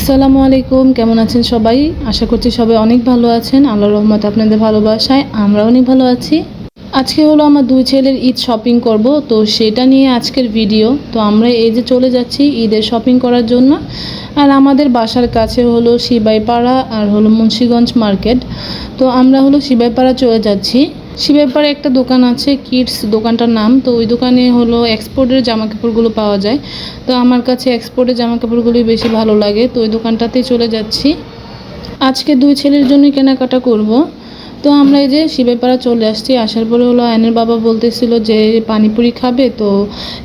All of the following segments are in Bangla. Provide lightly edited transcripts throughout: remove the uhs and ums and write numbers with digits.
আসসালামু আলাইকুম, কেমন আছেন সবাই? আশা করছি সবাই অনেক ভালো আছেন। আল্লাহর রহমতে আপনাদের ভালোবাসায় আমরা অনেক ভালো আছি। আজকে হলো আমার দুই ছেলের ঈদ শপিং করব, তো সেটা নিয়ে আজকের ভিডিও। তো আমরা এই যে চলে যাচ্ছি ঈদের শপিং করার জন্য। আর আমাদের বাসার কাছে হলো সিবাইপাড়া আর হলো মুন্সিগঞ্জ মার্কেট। তো আমরা হলো সিবাইপাড়া চলে যাচ্ছি। শিবেরপাড়ে একটা দোকান আছে, কিডস দোকানটার নাম। তো ওই দোকানে হলো এক্সপোর্টের জামা কাপড়গুলো পাওয়া যায়। তো আমার কাছে এক্সপোর্টের জামা কাপড়গুলোই বেশি ভালো লাগে, তো ওই দোকানটাতেই চলে যাচ্ছি। আজকে দুই ছেলের জন্যই কেনাকাটা করব। তো আমরা এই যে শিবেরপাড়া চলে আসছি। আসার পরে হলো আয়নের বাবা বলতেছিল যে পানিপুরি খাবে, তো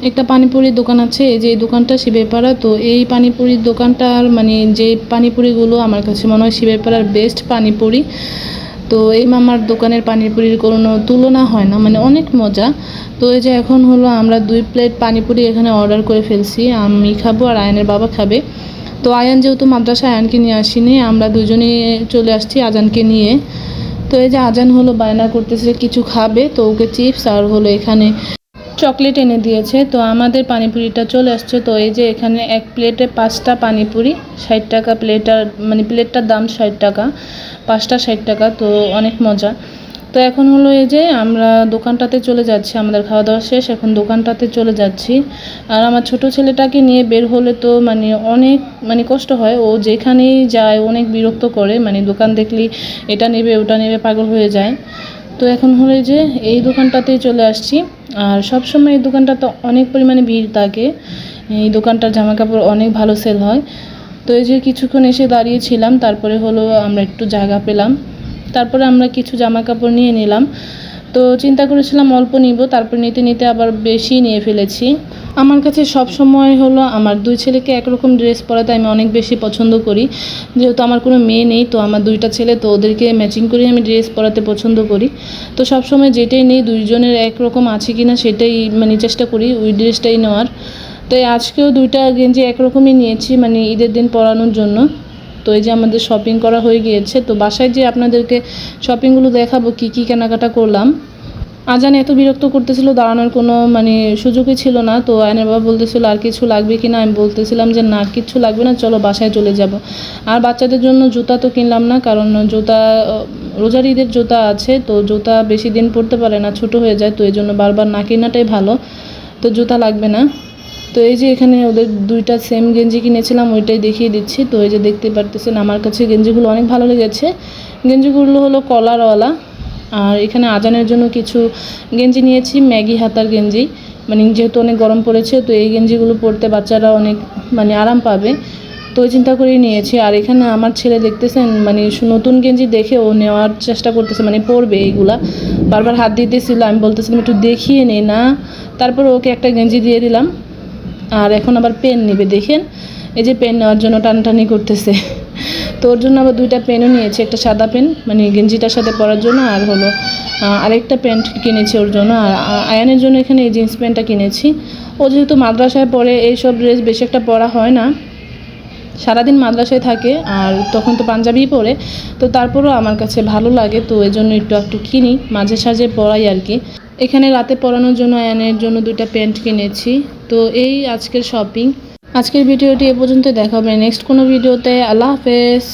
একটা পানিপুরির দোকান আছে, এই যে এই দোকানটা শিবেরপাড়া। তো এই পানিপুরির দোকানটার মানে যে পানিপুরিগুলো আমার কাছে মনে হয় শিবেরপাড়ার বেস্ট পানিপুরি। তো এই মামার দোকানের পানিপুরির কোনো তুলনা হয় না, মানে অনেক মজা। তো এই যে এখন হলো আমরা 2 প্লেট পানিপুরি এখানে অর্ডার করে ফেলছি। আমি খাবো আর আয়নের বাবা খাবে। তো আয়ান যেহেতু মাদ্রাসায়, আয়ানকে নিয়ে আসিনি, আমরা দুজনেই চলে আসছি আজানকে নিয়ে। তো এই যে আজান হলো বায়না করতেছে কিছু খাবে, তো ওকে চিপস আর হলো এখানে চকলেট এনে দিয়েছে। তো আমাদের পানিপুরিটা চলে আসছে। তো এই যে এখানে এক প্লেটে 5টা পানিপুরি, 60 টাকা প্লেটার, মানে প্লেটটার দাম 60 টাকা, 5টা 60 টাকা। তো অনেক মজা। তো এখন হলো এই যে আমরা দোকানটাতে চলে যাচ্ছি, আমাদের খাওয়া দাওয়া শেষ, এখন দোকানটাতে চলে যাচ্ছি। আর আমার ছোট ছেলেটাকে নিয়ে বের হলে তো মানে অনেক কষ্ট হয়। ও যেখানেই যায় অনেক বিরক্ত করে, মানে দোকান দেখলেই এটা নেবে ওটা নেবে, পাগল হয়ে যায়। তো এখন হলো যে এই দোকানটাতেই চলে আসছি। আর সব সময় এই দোকানটাতে অনেক পরিমাণে ভিড় থাকে। এই দোকানটার জামা কাপড় অনেক ভালো সেল হয়। তো এই যে কিছুক্ষণ এসে দাঁড়িয়েছিলাম, তারপরে হলো আমরা একটু জায়গা পেলাম, তারপরে আমরা কিছু জামা কাপড় নিয়ে নিলাম। তো চিন্তা করেছিলাম অল্প নিব, তারপর নিতে নিতে আবার বেশি নিয়ে ফেলেছি। আমার কাছে সব সময় হলো আমার দুই ছেলেকে একরকম ড্রেস পরাতে আমি অনেক বেশি পছন্দ করি। যেহেতু আমার কোনো মেয়ে নেই, তো আমার দুইটা ছেলে, তো ওদেরকে ম্যাচিং করে আমি ড্রেস পরাতে পছন্দ করি। তো সব সময় যেটাই নেই দুইজনের একরকম আছে কি না সেটাই চেষ্টা করি ওই ড্রেসটাই নেওয়ার। তো আজকেও 2টা গেঞ্জি একরকমই নিয়েছি, মানে ঈদের দিন পরানোর জন্য। তো এই যে আমাদের শপিং করা হয়ে গিয়েছে। তো বাসায় যে আপনাদেরকে শপিংগুলো দেখাবো কী কী কেনাকাটা করলাম। আজান এত বিরক্ত করতেছিল, দাঁড়ানোর কোনো সুযোগই ছিল না। তো আয়নের বাবা বলতেছিল আর কিছু লাগবে কি না, আমি বলতেছিলাম যে না কিচ্ছু লাগবে না, চলো বাসায় চলে যাব। আর বাচ্চাদের জন্য জুতা তো কিনলাম না, কারণ জুতা রোজার ঈদের জুতা আছে, তো জুতা বেশি দিন পরতে পারে না, ছোট হয়ে যায়। তো এই জন্য বারবার না কেনাটাই ভালো, তো জুতা লাগবে না। তো এই যে এখানে ওদের 2টা সেম গেঞ্জি কিনেছিলাম, ওইটাই দেখিয়ে দিচ্ছি। তো এই যে দেখতে পারতেছেন আমার কাছে গেঞ্জিগুলো অনেক ভালো লেগেছে। গেঞ্জিগুলো হলো কলারওয়ালা। আর এখানে আজানের জন্য কিছু গেঞ্জি নিয়েছি, ম্যাগি হাতার গেঞ্জি, যেহেতু অনেক গরম পড়েছে, তো এই গেঞ্জিগুলো পরতে বাচ্চারা অনেক আরাম পাবে, তো ওই চিন্তা করেই নিয়েছি। আর এখানে আমার ছেলে দেখতেছেন নতুন গেঞ্জি দেখে ও নেওয়ার চেষ্টা করতেছে, পরবে এইগুলা, বারবার হাত দিতেছিল। আমি বলতেছিলাম একটু দেখিয়ে নে না, তারপর ওকে একটা গেঞ্জি দিয়ে দিলাম। আর এখন আবার পেন নেবে, দেখেন এই যে পেন নেওয়ার জন্য টানাটানি করতেছে। তো ওর জন্য আবার 2টা পেনও নিয়েছি, একটা সাদা পেন গেঞ্জিটার সাথে পরার জন্য, আর হলো আরেকটা প্যান্ট কিনেছি ওর জন্য। আর আয়ানের জন্য এখানে এই জিন্স প্যান্টটা কিনেছি। ও যেহেতু মাদ্রাসায় পড়ে, এইসব ড্রেস বেশি একটা পরা হয় না, সারাদিন মাদ্রাসায় থাকে, আর তখন তো পাঞ্জাবিই পরে। তো তারপরেও আমার কাছে ভালো লাগে, তো এই জন্য একটু একটু কিনি, মাঝে সাঝে পরাই আর কি। এখানে রাতে পরানোর জন্য আয়ানের জন্য 2টা প্যান্ট কিনেছি। তো এই আজকের শপিং। আজকের ভিডিওটি এ পর্যন্ত, দেখা হবে নেক্সট কোনো ভিডিওতে। আল্লাহ হাফেজ।